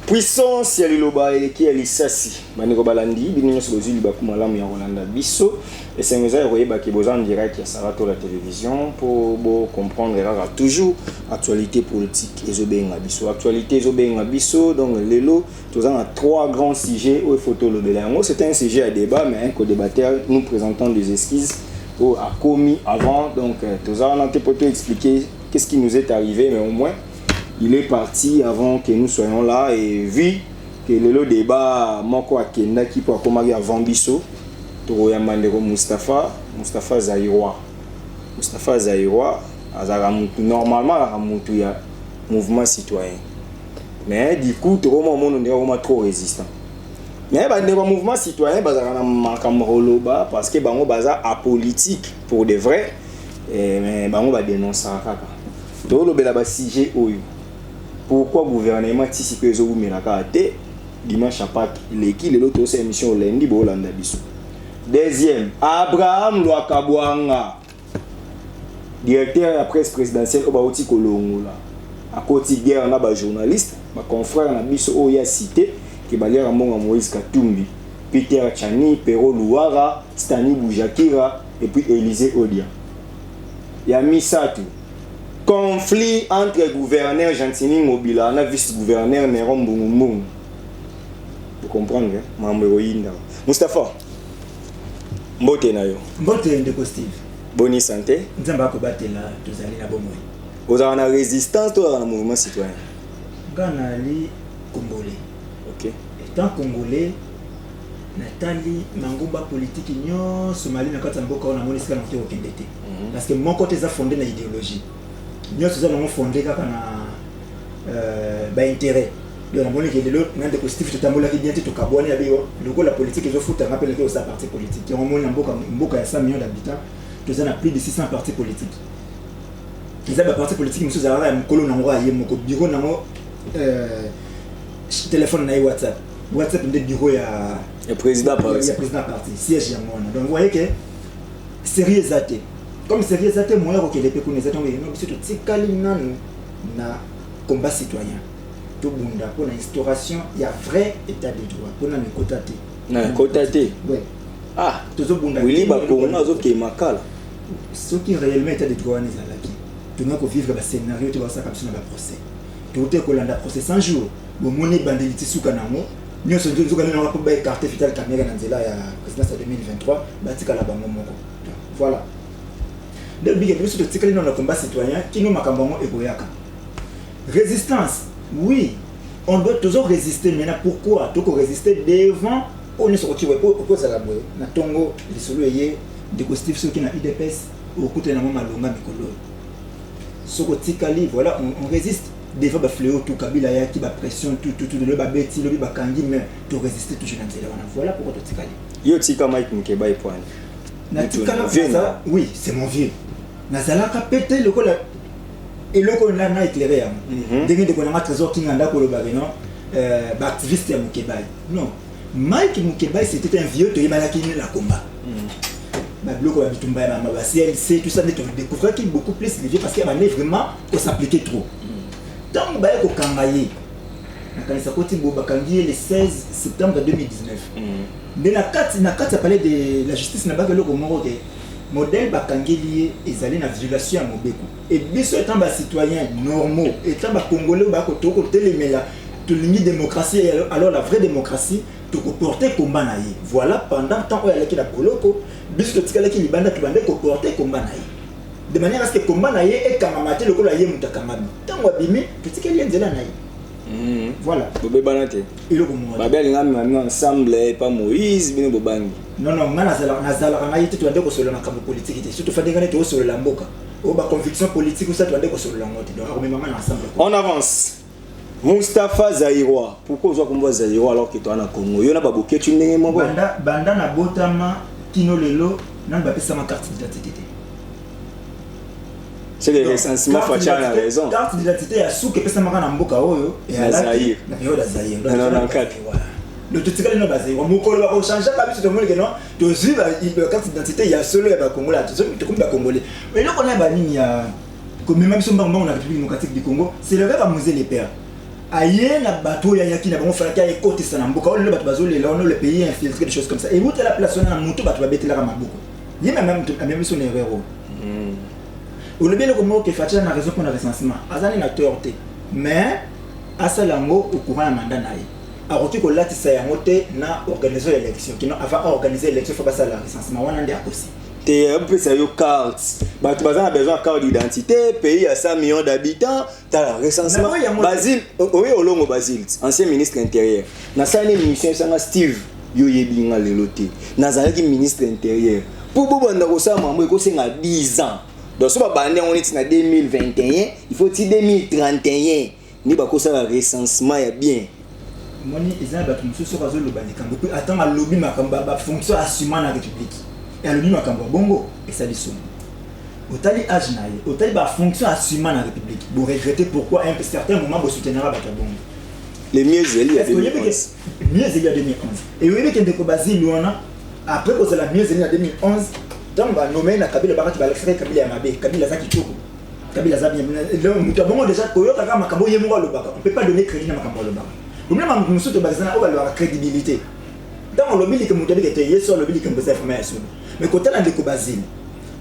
puissance ya liloba eleki ya lisasi bandeko balandi bino nyonso bozwi libaku malamu ya kolanda biso esengeza ya koyeba ke boza en direct ya Sarato la télévision pour bo comprendre kaka toujours actualité politique ezobenga biso actualité ezobenga biso donc lelo toza na trois grands sujets au photo lobela yango c'est un sujet à débat mais un co-débatteur nous présentons des esquisses au a commis avant donc toza on a pour te expliquer qu'est-ce qui nous est arrivé mais au moins il est parti avant que nous soyons là et vu que le débat moko akenda qui pour komari avant biso to ya mandeko Mustafa Zaïrois azara mutu normalement la mutu ya mouvement citoyen mais du coup to moment on est vraiment trop résistant mais bandeko mouvement citoyen bazara na makamroloba parce que bango baza apolitique pour de vrai mais bango ba dénoncer kaka to lobela ba sujet oyo. Pourquoi le gouvernement anticipe les eaux milakate dimanche à Pâques l'équipe de l'autre émission lundi bolanda biso. Deuxième, Abraham Lwakabwanga, directeur de la presse présidentielle au Baouti Kolongola. À côté de guerre, on a des journalistes, ma confrère na biso oya cité qui balère à Moïse Katumbi, Peter Chani, Pero Louara, Stani Boujakira et puis Élisée Odia. Il y a Misatu. Conflit entre gouverneur Gentini Mobila et vice-gouverneur Néron Boumoumoum. Vous comprenez, hein? Mustafa, mbote na yo. Mbote ndeko Steve. Bonne santé. Nzamba ko batela tozali na bomoi. Vous avez une résistance toi dans le mouvement citoyen. Gana li congolais. OK. Étant congolais, Nathalie Mangumba politique nyo Somalie na kata mboka na monisika na mteo kendete. Parce que mon côté ça fondé na idéologie. Nous sommes fondés sur l'intérêt. Nous avons dit que l'autre, nous avons dit que nous avons dit que la politique est foot, on appelle ça parti politique. Nous avons dit que 100 millions d'habitants, nous avons plus de 600 partis politiques. Nous avons des partis politiques, nous avons un bureau, téléphone et WhatsApp. WhatsApp est un bureau, il y a président parti, siège. Donc vous voyez que c'est réalisé. Comme c'est vrai, c'est moi qui les pécuniers, c'est tout tikali nanu na combat citoyen. Tout bunda pour la instauration, il y a vrai état de droit. Pour la côté. Na côté. Oui. Ah. Tout ce bunda. Oui, bah pour nous autres qui makala. Ce qui réellement état de droit n'est pas là. Tout nous vivre le scénario, tu vois ça comme ça dans le procès. Tout est qu'on a procès 100 jours. Bon monnaie bandit suka namo. Nous sommes tous qu'on a pas carte vitale caméra dans zela ya présidence 2023, batika la bango moko. Voilà. Le but est de tirer dans le combat citoyen qui nous makambongo eboyaka. Résistance, oui, on doit toujours résister. Maintenant, pourquoi? Donc résister devant, on est sorti pour ça la boue. Na tongo, les solués, des costifs ceux qui na IDPS, au côté na mama longa mikolo. Soko tikali, voilà, on résiste. Devant ba fléau tout kabila ya qui ba pression tout le ba beti le ba kangi mais to résister toujours dans zela wana. Voilà pourquoi to tikali. Yo tika Mike Mukeba et point. Na tikala ça, oui, c'est mon vieux. Nazalaka pété le col et le col na éclairé dès que on a trésor qui nganda ko le bagino activiste ya Mukebai. Non, Mike Mukebai c'était un vieux to yemalaki la combat. Ba bloko ya bitumba ya mama CLC tout ça net découvrir qu'il beaucoup plus les vieux parce qu'il y avait vraiment qu'on s'appliquait trop. Donc ba ko kangaye. Na kanisa koti boba kangié le 16 septembre 2019. Mais na kati parler de la justice na ba ke le komoro ke modèle bakangeli ezali na violation ya mobeko et biso étant ba citoyens normaux étant ba congolais ba ko toko telemela to lingi démocratie alors la vraie démocratie to ko porter combat na ye voilà pendant temps oyo alaki la boloko biso to tikala ki libanda to bande ko porter combat na ye de manière à ce que combat na ye et kamamate le ko la ye mutakamabi tango abimi to tikali nzela na ye. Voilà. Bobé banate. Il est comme moi. Babel ngami ensemble pas Moïse bino bobangi. Non nazala ngai tu dois ko solo na kambo politique te. Surtout fadinga ne to solo la mboka. O ba conviction politique ça tu dois ko solo la ngote. Donc on met maman ensemble. On avance. Mustafa Zaïrois. Pourquoi vous combat Zaïrois alors que tu es en Congo? Yo na ba boké tu ndenge moko. Banda na botama kino lelo na ba pesa ma carte d'identité. C'est le recensement Facha a raison. Carte d'identité à sous que pesa maka na mboka oyo et à la Zaïre. Na yo da Zaïre. Non quatre. Le tout tikali no bazé. On mokolo ba changer pas biso de monde que non. To suivre la carte d'identité il y a solo ba Congo là. To comme ba congolais. Mais là on a ba nini ya comme même si on a la République démocratique du Congo, c'est le rêve à Moselle les pères. aye na bateau ya yaki na bango falaki ay côté ça na mboka le bateau bazo le pays infiltré des choses comme ça et vous la place na mutu bateau babetela ka maboko il même son erreur le bien comme que Fatia na raison pour le recensement azani na torté mais asalango au courant mandat na ye aroki ko latisa yango te na organiser l'élection qui non avant organiser l'élection faut passer la recensement wana ndi akosi te un peu ça yo carte bato bazana besoin de carte d'identité pays à 100 millions d'habitants t'as la recensement Basile oui olongo Basile ancien ministre intérieur na sali mission sanga Steve yo yebinga leloté nazalaki ministre intérieur pour bobanda ko sa mambo ko senga 10 ans donc so ba bande on est na 2021 il faut 2031 ni ba ko sa la recensement ya bien moni ezana bato mususu bazo lobandika mbo attends a lobby makamba ba fonction assumant la république et a lobby makamba bongo et ça liso otali âge na ye otali ba fonction assumant la république vous regrettez pourquoi un certain moment vous soutenira bato bongo les mieux zeli à 2011 mieux zeli à 2011 et oui que ndeko Basile wana après que la mieux zeli à 2011 donc va nommer na Kabila bakati ba l'extrait Kabila ya mabe Kabila za kitoko Kabila za bien le mutu bongo déjà koyoka kama makambo ye mongo lobaka on peut pas donner crédit na makambo lobaka même musu to bazana o la crédibilité dans le lobby que mutu bi était yeso le lobby que mboza information mais côté la ndeko Basile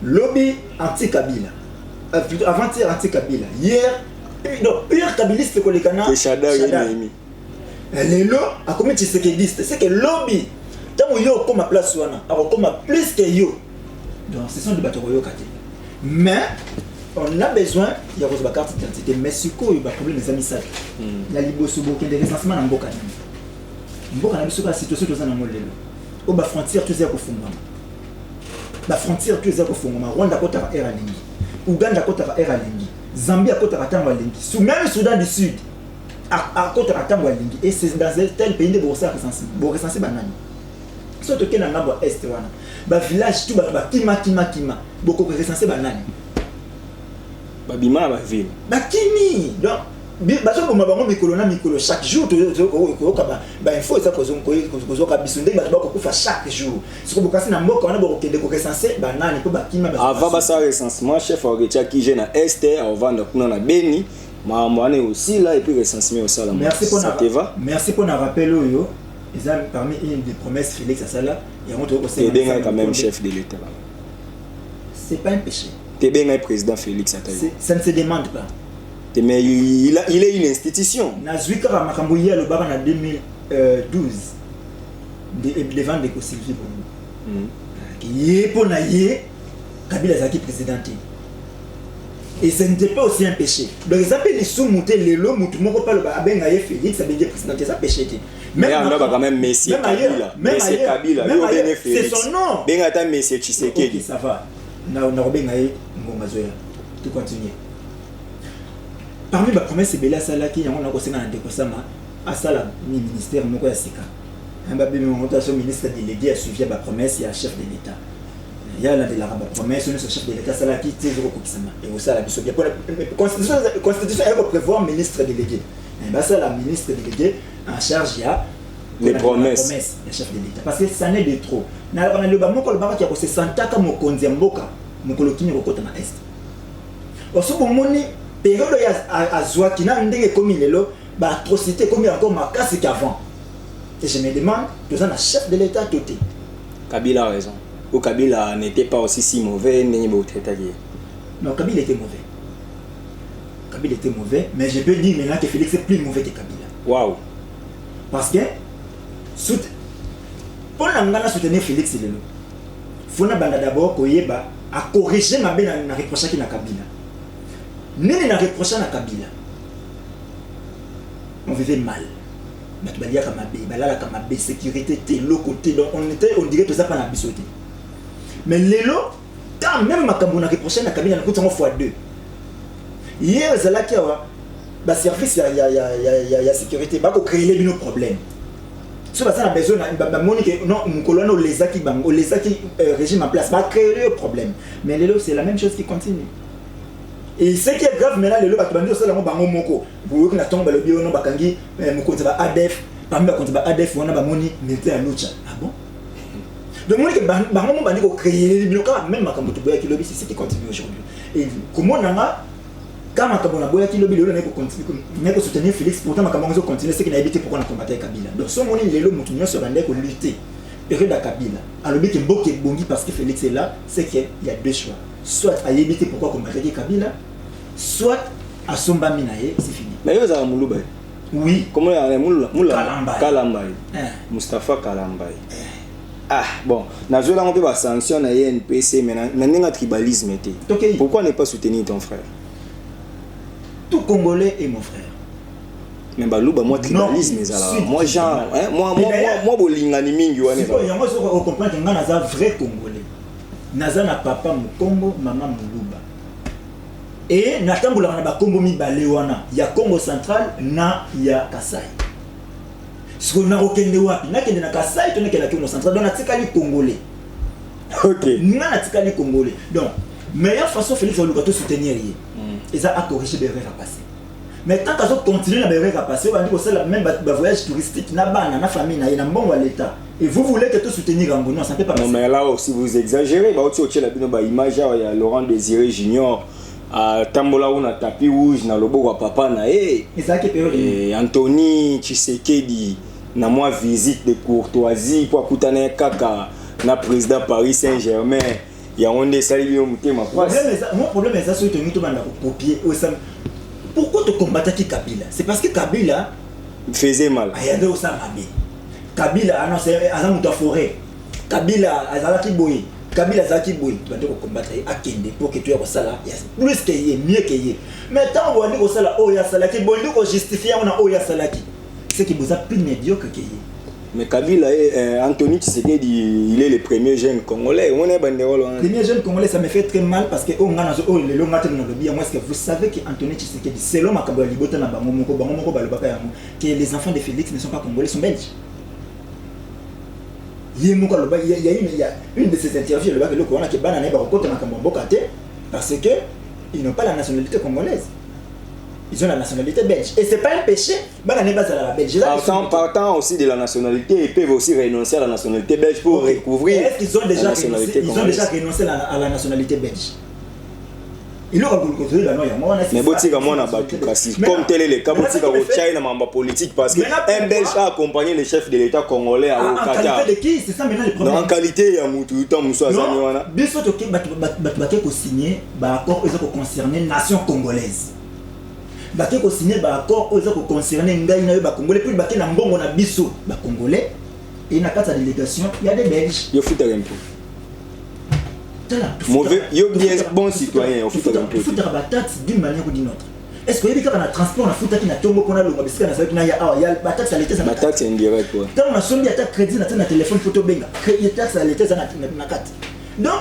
lobby anti Kabila avant-hier anti Kabila hier donc pire kabiliste ko lekana que Shada Yemi lelo a comme Tshisekidiste c'est que lobby tant yo comme place wana a comme plus que yo donc ce sont des bateaux yo kati mais on a besoin il y a une carte d'identité mais ce qu'on a problème les amis ça il y a liboso boké des recensement na mboka na biso ka situation to za na molelo o ba frontière to za ko fungama la frontière to za ko fungama Rwanda kota ka era lingi Uganda kota ka era lingi Zambie kota ka tangwa lingi même Soudan du Sud à kota ka tangwa lingi et c'est dans tel pays de boursa recenser banani surtout que na ngabo est wana ba village tout ba kima beaucoup recenser banani babima ba ville bakini donc baso ko mabango mikolo na mikolo chaque jour ko ba info ça ko ka bisonde ba ko kufa chaque jour siko bokasi na mboka wana boko kende ko recenser banani ko bakima ba avant ba ça recensement chef orgetia qui gère na Esther au vendre kuna na Beni maman est aussi là et puis recensement au salon merci pour na rappel yo ils ont parmi une des promesses Félix Asala et on doit aussi quand même chef de l'État c'est pas un péché t'es bien un président Félix Atala ça ne se demande pas mais il est une institution Nazwika Makamboya le bar en 2012 devant des Sylvie Bongo qui est pour naïe Kabila Zaki présidenté et ce n'était pas aussi un péché donc ils appellent les sous-moutés les lots moutumoko pas le abengaye Félix abengaye présidenté ça péché même on a quand même Messi Kabila c'est son nom bengata Messi Tshisekedi ça va na obengaye Ngonga Zoya tu continues. Parmi les promesses, c'est Bela Salaki, on a conseillé un décossama à Sala, ministère, mon quoi, Sika. Un babé, mon ministre délégué a suivi la promesse, il y a chef de l'État. Il y a la promesse, on est chef de l'État, Salaki, tu sais, et vous savez, la constitution, elle prévoit ministre délégué. Et ça, la ministre délégué en charge, il y a les promesses, le chef de l'État. Parce que ça n'est de trop. On a le bamon, le barak qui a posé Santaka, mon konziamboka, mon colokini, mon côté na Est. Au second, période à Zouaki na ndenge comme lelo ba atrocité comme encore makasi qu'avant et je me demande que un chef de l'État toté Kabila a raison ou Kabila n'était pas aussi si mauvais n'était pas non Kabila était mauvais mais je peux dire maintenant que Félix est plus mauvais que Kabila waouh parce que pour l'angana soutenir Félix lelo faut na banda d'abord koyeba à corriger ma bena na reprocher na Kabila. Nene na reproché na Kabila. On vivait mal. Batubalia kamabe, balala kamabe, sécurité, l'autre côté. Donc on dirait tout ça pas na bisoté. Mais lelo, tant même makambo na reproché na Kabila na kutango fois 2. Hier zalaki awa ba service ya sécurité ba ko créer les problèmes. Si ça a besoin ba monique non mkolona olezaki bango, olezaki régime en place, ba créer le problème. Mais lelo c'est la même chose qui continue. Et ce qui est grave maintenant, le batubandi aussi là mon bango moko. Vous na tombe le bio no bakangi mukonza ba ADF, parmi bakonza ba ADF wana ba moni militaire à Lucha. Ah bon? Donc moi que bango mo bandi ko créer le bio même makambo to boya ki lobby c'est ce qui continue aujourd'hui. Et comment nanga Quand Makambo na boya qui lobby le n'est que soutenir Félix, pourtant Makambo zo continuer ce qui n'a évité pourquoi on a combattu Kabila. Donc son moni lelo mutu nyonso bande ko lutter. Période à Kabila. Alors que Mboké bongi parce que Félix est là, c'est qu'il y a deux choix. Soit à éviter pourquoi combattre Kabila, soit à Somba Minaye, c'est fini. Mais yo za Moulouba. Oui. Comment il y a Moula Kalambay. Moustapha Kalambay. Ah bon, na zo la on peut pas sanction na INPC mais na tribalisme était. Pourquoi ne pas soutenir ton frère? Tout Congolais est mon frère. Mais Balouba moi tribalisme ezala. Moi genre moi bolingani mingi wana. Moi je comprends que ngana za vrai Congolais. Naza na papa Mukombo, maman Muluba. Et natambola na ba Kombo mibale wana, ya Congo central na ya Kasai. Ce qu'on a aucun de wapi, na kende na Kasai, to na kende na Congo central, donc na tikali Congolais. OK. Na tikali Congolais. Donc meilleure façon Félix Olukato soutenir yé. Et ça a corrigé des erreurs à passer. Mais tant qu'ils continuent à erreurs à passer, on va dire que c'est le même voyage touristique, na bana, na famille, na bon à l'état. Et vous voulez que tout soutenir en non, ça ne peut pas passer. Non mais là aussi vous exagérez, bah tu as la bino ba image ya Laurent Désiré Junior à Tambola ou na tapis rouge na lobo wa papa na et ça qui période. Et Anthony Tshisekedi na moi visite de courtoisie pour kutana kaka na président Paris Saint-Germain. Il y a un salibio muté ma place. Mon problème est ça sur te mito banda copier au sam. Pourquoi te combattre Kabila? C'est parce que Kabila faisait mal. Ayande au sam abi. Kabila annoncé azamu ta forêt. Kabila azalaki boy. Kabila azalaki boy. Tu vas te combattre akende pour que tu aies ça là. Plus que yé, mieux que yé. Mais tant on va dire ça là oh ya salaki bon nous justifier on a oh ya salaki. C'est qui vous a plus médiocre que yé. Mais Kabila Anthony Tshisekedi il est le premier jeune congolais. On est banderole. Le premier jeune congolais ça me fait très mal parce que oh ngana oh le long matin dans le bien moi est-ce que vous savez que Anthony Tshisekedi c'est l'homme Makambo libota na bango moko balobaka yango que les enfants de Félix ne sont pas congolais, sont belges. Il y a une de ces interviews le bac le corona qui banane ba kokota Makambo mboka te parce que ils n'ont pas la nationalité congolaise. Ils ont la nationalité belge. Et c'est pas un péché, banane ba la belge. Partant aussi de la nationalité, ils peuvent aussi renoncer à la nationalité belge pour recouvrir. Est-ce qu'ils ont déjà renoncé à la nationalité belge? Il aura voulu contrôler la noya moi mais botika moi na batu kasi comme tel le cas botika ko China mamba politique parce que un belge a accompagné le chef de l'état congolais au Qatar. En qualité de qui? C'est ça maintenant le problème. En qualité ya mutu tant muso azani wana. Biso to ke batu ko signer ba accord ils ont concerné nation congolaise. Batu ko signer ba accord ils ont concerné ngai na yo ba congolais puis batu na mbongo na biso ba congolais et na carte délégation il y a des belges. Yo futa un peu. Mauvais, yo bien bon citoyen, au foot la taxe d'une manière ou d'une autre. Est-ce que y a un transport na futa qui na tongo kona lo ngabisika na saiki na ya la taxe à l'état ça. La taxe indirecte quoi. Tant on a sombi attaque crédit na téléphone photo benga. Crédit taxe à l'état ça na carte. Donc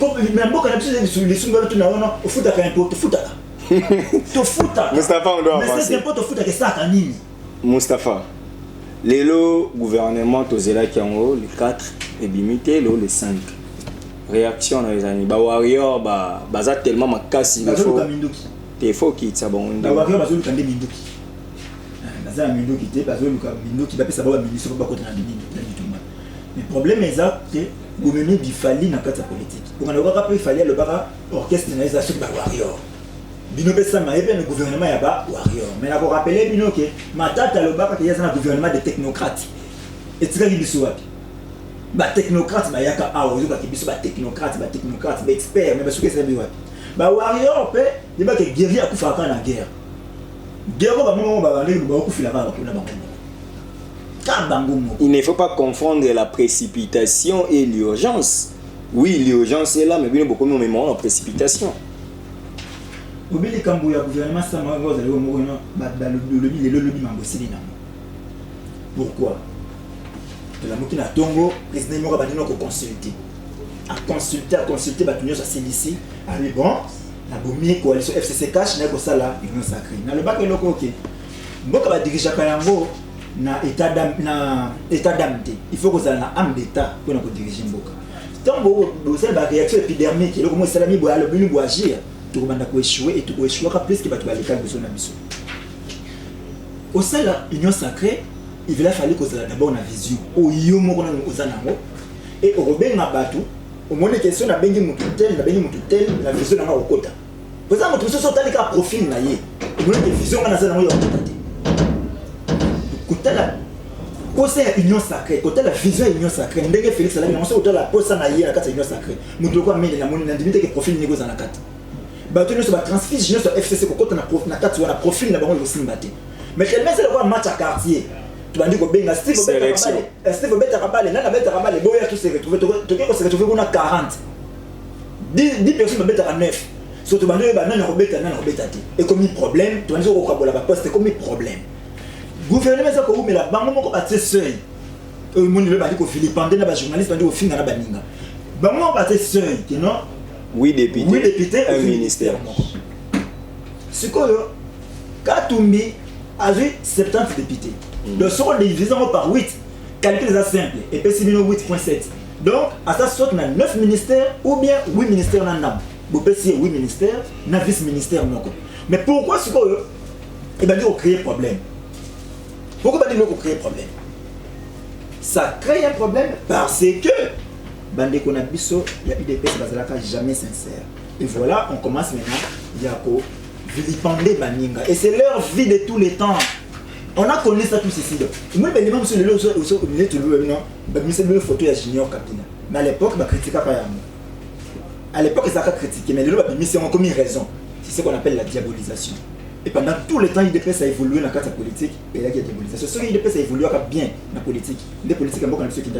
comme même beaucoup na biso les sumba tu na ona au futa ka impôt futa là. To futa. Mustafa on doit avancer. Mais c'est impôt futa que ça ka nini. Mustafa. Lelo gouvernement tozela ki en le 4 et limité le 5. Réaction dans les années. Ba warrior baza tellement makasi il faut qu'il ça bon. Ba warrior bazo lukande minduki. Baza minduki te bazo lukande minduki ba pesa ba ministre ba kota na minduki. Mais problème est ça que gouvernement bifali na kata politique. Pour on aura pas fallait le bara orchestre na les achats ba warrior. Bino pesa ma ebe le gouvernement ya ba warrior. Mais la ko rappeler bino que matata le bara que ya na gouvernement de technocrates. Et tu regardes biso wapi? Ba technocrate ba yaka awo ka kibiso ba technocrate ba expert mais ba souke ça biwa ba warrior pe de ba ke guerrier akufa ka na guerre ba mo ba le ba kufila ba ko na ba ka bango mo. Il ne faut pas confondre la précipitation et l'urgence. Oui, l'urgence est là mais bien beaucoup mais la précipitation. Obili kambu ya gouvernement ça ma ngoza le mo no ba le lobby mambosili na. Pourquoi? La moki na tongo président moko ba dino ko consulter ba tunyo sa CDC ali bon na bomi coalition FCC cash na ko sala union sacrée na le bac eloko OK mboka ba dirige ka yango na état d'âme il faut que ça na âme d'état pour ko diriger mboka tongo do sel ba réaction épidermique eloko mo salami bo alo binu bo agir to ko banda ko échouer et to ko échouer ka plus que ba to alika biso na biso au sala union sacrée. Il va falloir que ça d'abord une vision. Au yomo qu'on a nos et au robin na batu. Au moins les questions na bengi mututel, na bengi mututel, la vision na ma okota. Pour ça, notre social est un profil naïe. Et moi, une vision, on a ça dans le côté la poste union sacrée, côté la vision union sacrée. Ndenge Félix Salami, on sait côté la poste naïe, la carte union sacrée. Nous devons mettre la monnaie, l'individu qui profil négocie dans la carte. Bah, tu ne sais pas transfise, je ne sais pas FCC, côté na carte, tu as profil, la banque aussi maté. Mais quel est le match à quartier? Tu vas dire que ben Steve Beta Rabale, Nana Beta Rabale, Boya qui s'est retrouvé, tu se retrouvé qu'on a 40. 10 personnes me mettent à 9. Surtout quand on a Robeta. Et comme il problème, tu vas dire au la poste, comme il problème. Gouvernement ça ko mais la banque moko batie seuil. Monde veut pas dire que Philippe Pandé na ba journaliste ba dire au fin na baninga. Banque batie seuil, que non? Oui député, un ministère. Ce que Katumbi a eu 70 députés. Le second divisé par 8. Calcul ça simple. Et puis c'est 8.7. Donc, à ça saute 9 ministères ou bien 8 ministères dans l'âme. Vous pouvez 8 ministères, 9 vice-ministères. Mais pourquoi ce qu'on crée un problème? Pourquoi on crée un problème? Ça crée un problème parce que Bande Konabiso, il y a eu des personnes qui ne sont jamais sincères. Et voilà, on commence maintenant, il y a vilipender Baninga. Et c'est leur vie de tous les temps. On a connu ça tous ici. Moi, je me suis dit que je me photo de Junior Kapina. Mais à l'époque, je ne critiquais pas. À l'époque, ils ont critiqué. Mais ils ont commis raison. C'est ce qu'on appelle la diabolisation. Et pendant tout le temps, l'IDPS a évolué dans la carte politique. Et là, il y a diabolisation. Ce que l'IDPS a évolué bien dans la politique. Les politiques, c'est qui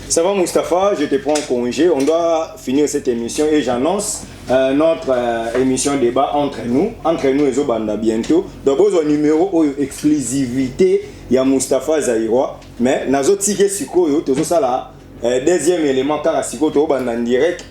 ça va, Moustapha, je te prends en congé. On doit finir cette émission et j'annonce notre émission débat entre nous et Zobanda bientôt. Donc, au numéro exclusivité, il y a Moustapha Zaïrois. Mais dans les autres tickets, c'est ça. Deuxième élément, car c'est en direct.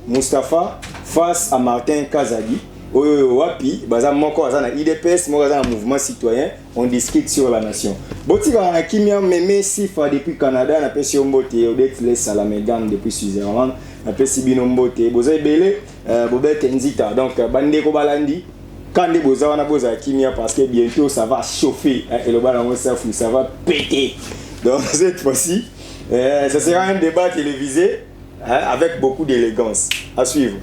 Moustapha face à Martin Kazadi. Wapi, moko aza na IDPS, moko aza na mouvement citoyen, on discute sur la nation. Botika na kimia meme sifa depuis Canada, na pesi mbote Odette Les Salamegan depuis Switzerland, na pesi bino mbote boza ebele Bobette Nzita. Donc bande ko balandi kande boza wana boza kimia parce que bientôt ça va chauffer et le ballon ça va péter. Donc cette fois-ci, ça sera un débat télévisé avec beaucoup d'élégance. À suivre.